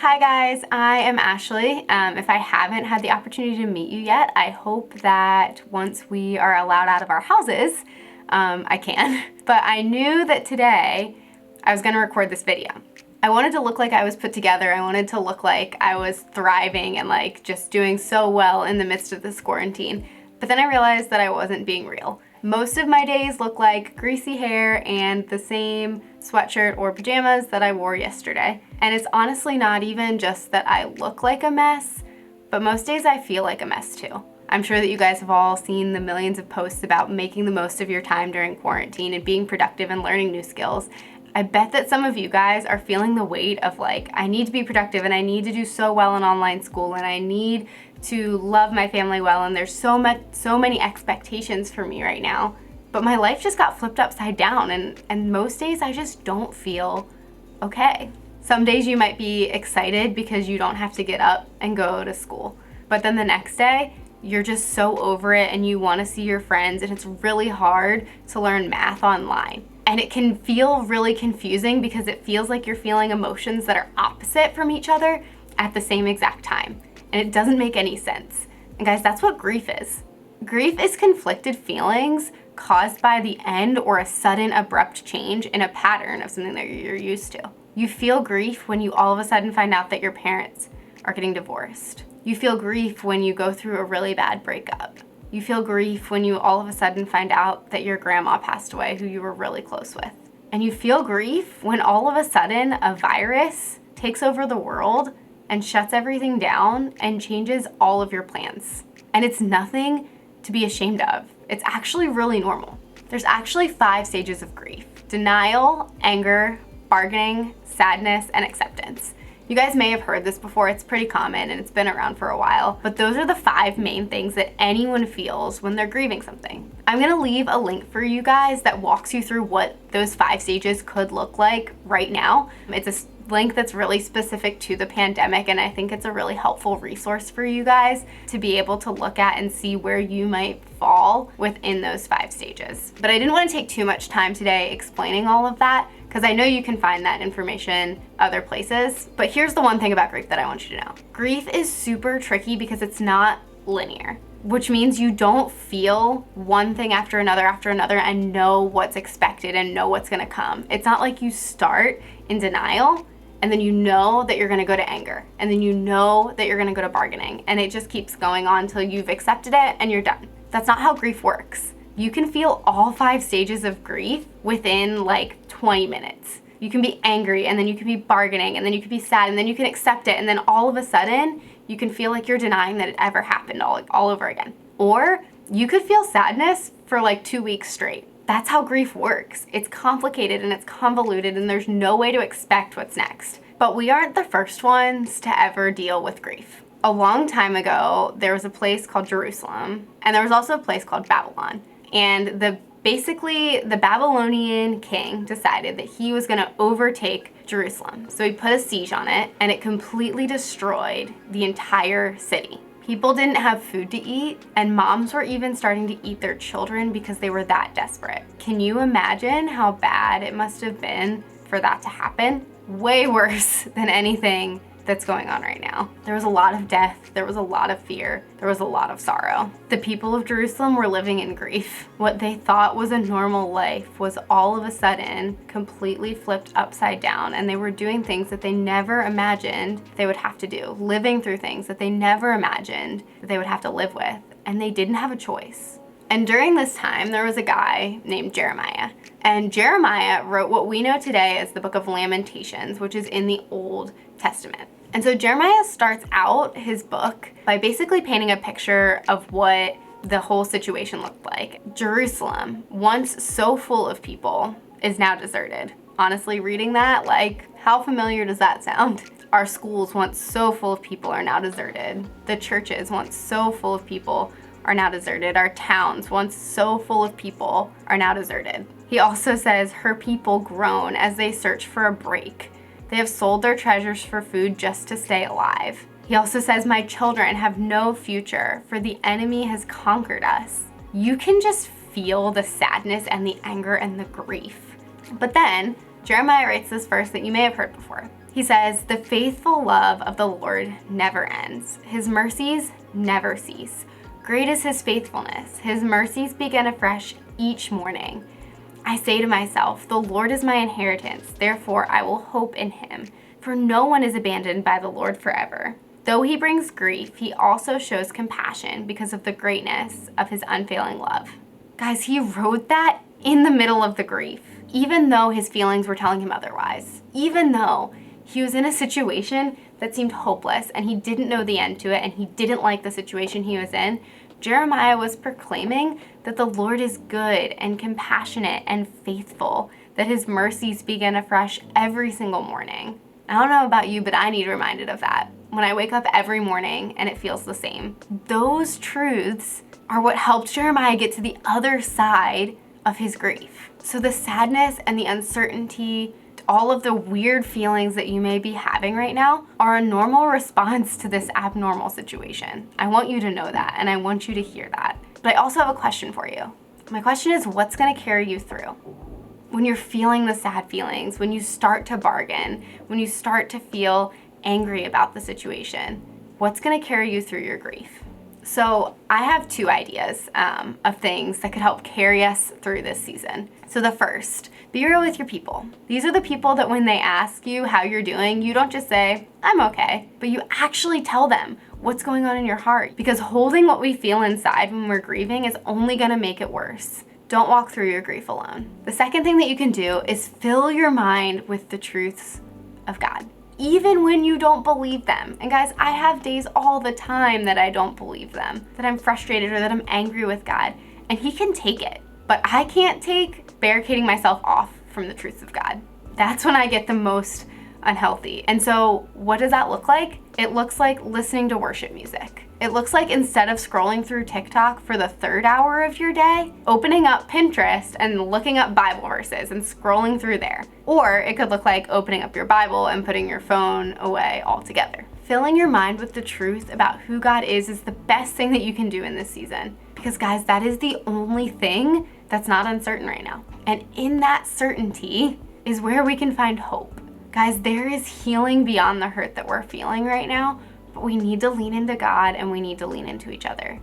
Hi guys, I am Ashley. If I haven't had the opportunity to meet you yet, I hope that once we are allowed out of our houses, I can. But I knew that today I was gonna record this video. I wanted to look like I was put together. I wanted to look like I was thriving and like just doing so well in the midst of this quarantine. But then I realized that I wasn't being real. Most of my days look like greasy hair and the same sweatshirt or pajamas that I wore yesterday. And it's honestly not even just that I look like a mess, but most days I feel like a mess too. I'm sure that you guys have all seen the millions of posts about making the most of your time during quarantine and being productive and learning new skills. I bet that some of you guys are feeling the weight of like, I need to be productive and I need to do so well in online school and I need to love my family well, and there's so many expectations for me right now. But my life just got flipped upside down and most days I just don't feel okay. Some days you might be excited because you don't have to get up and go to school. But then the next day, you're just so over it and you want to see your friends, and it's really hard to learn math online. And it can feel really confusing because it feels like you're feeling emotions that are opposite from each other at the same exact time. And it doesn't make any sense. And guys, that's what grief is. Grief is conflicted feelings caused by the end or a sudden abrupt change in a pattern of something that you're used to. You feel grief when you all of a sudden find out that your parents are getting divorced. You feel grief when you go through a really bad breakup. You feel grief when you all of a sudden find out that your grandma passed away, who you were really close with. And you feel grief when all of a sudden a virus takes over the world and shuts everything down and changes all of your plans. And it's nothing to be ashamed of. It's actually really normal. There's actually 5 stages of grief: denial, anger, bargaining, sadness, and acceptance. You guys may have heard this before. It's pretty common and it's been around for a while, but those are the 5 main things that anyone feels when they're grieving something. I'm gonna leave a link for you guys that walks you through what those 5 stages could look like right now. It's a link that's really specific to the pandemic, and I think it's a really helpful resource for you guys to be able to look at and see where you might fall within those 5 stages. But I didn't want to take too much time today explaining all of that, because I know you can find that information other places. But here's the one thing about grief that I want you to know. Grief is super tricky because it's not linear, which means you don't feel one thing after another and know what's expected and know what's gonna come. It's not like you start in denial and then you know that you're gonna go to anger, and then you know that you're gonna go to bargaining, and it just keeps going on until you've accepted it and you're done. That's not how grief works. You can feel all 5 stages of grief within like 20 minutes. You can be angry, and then you can be bargaining, and then you can be sad, and then you can accept it, and then all of a sudden, you can feel like you're denying that it ever happened all over again. Or you could feel sadness for like 2 weeks straight. That's how grief works. It's complicated and it's convoluted, and there's no way to expect what's next. But we aren't the first ones to ever deal with grief. A long time ago, there was a place called Jerusalem, and there was also a place called Babylon. And basically the Babylonian king decided that he was gonna overtake Jerusalem. So he put a siege on it, and it completely destroyed the entire city. People didn't have food to eat, and moms were even starting to eat their children because they were that desperate. Can you imagine how bad it must have been for that to happen? Way worse than anything that's going on right now. There was a lot of death, there was a lot of fear, there was a lot of sorrow. The people of Jerusalem were living in grief. What they thought was a normal life was all of a sudden completely flipped upside down, and they were doing things that they never imagined they would have to do, living through things that they never imagined that they would have to live with, and they didn't have a choice. And during this time, there was a guy named Jeremiah. And Jeremiah wrote what we know today as the Book of Lamentations, which is in the Old Testament. And so Jeremiah starts out his book by basically painting a picture of what the whole situation looked like. Jerusalem, once so full of people, is now deserted. Honestly, reading that, like, how familiar does that sound? Our schools, once so full of people, are now deserted. The churches, once so full of people, are now deserted. Our towns, once so full of people, are now deserted. He also says, her people groan as they search for a break. They have sold their treasures for food just to stay alive. He also says, my children have no future, for the enemy has conquered us. You can just feel the sadness and the anger and the grief. But then Jeremiah writes this verse that you may have heard before. He He says, "The faithful love of the Lord never ends. His mercies never cease. Great is his faithfulness. His mercies begin afresh each morning. I say to myself, the Lord is my inheritance. Therefore, I will hope in him. For no one is abandoned by the Lord forever. Though he brings grief, he also shows compassion because of the greatness of his unfailing love." Guys, he wrote that in the middle of the grief, even though his feelings were telling him otherwise. Even though he was in a situation that seemed hopeless and he didn't know the end to it and he didn't like the situation he was in, Jeremiah was proclaiming that the Lord is good and compassionate and faithful, that his mercies begin afresh every single morning. I don't know about you, but I need reminded of that when I wake up every morning and it feels the same. Those truths are what helped Jeremiah get to the other side of his grief. So the sadness and the uncertainty, all of the weird feelings that you may be having right now are a normal response to this abnormal situation. I want you to know that, and I want you to hear that. But I also have a question for you. My question is, what's gonna carry you through? When you're feeling the sad feelings, when you start to bargain, when you start to feel angry about the situation, what's gonna carry you through your grief? So I have two ideas of things that could help carry us through this season. So the first, be real with your people. These are the people that when they ask you how you're doing, you don't just say, "I'm okay," but you actually tell them what's going on in your heart, because holding what we feel inside when we're grieving is only gonna make it worse. Don't walk through your grief alone. The second thing that you can do is fill your mind with the truths of God, even when you don't believe them. And guys, I have days all the time that I don't believe them, that I'm frustrated or that I'm angry with God, and he can take it. But I can't take barricading myself off from the truths of God. That's when I get the most unhealthy. And so what does that look like? It looks like listening to worship music. It looks like, instead of scrolling through TikTok for the third hour of your day, opening up Pinterest and looking up Bible verses and scrolling through there. Or it could look like opening up your Bible and putting your phone away altogether. Filling your mind with the truth about who God is the best thing that you can do in this season. Because guys, that is the only thing that's not uncertain right now. And in that certainty is where we can find hope. Guys, there is healing beyond the hurt that we're feeling right now, but we need to lean into God and we need to lean into each other.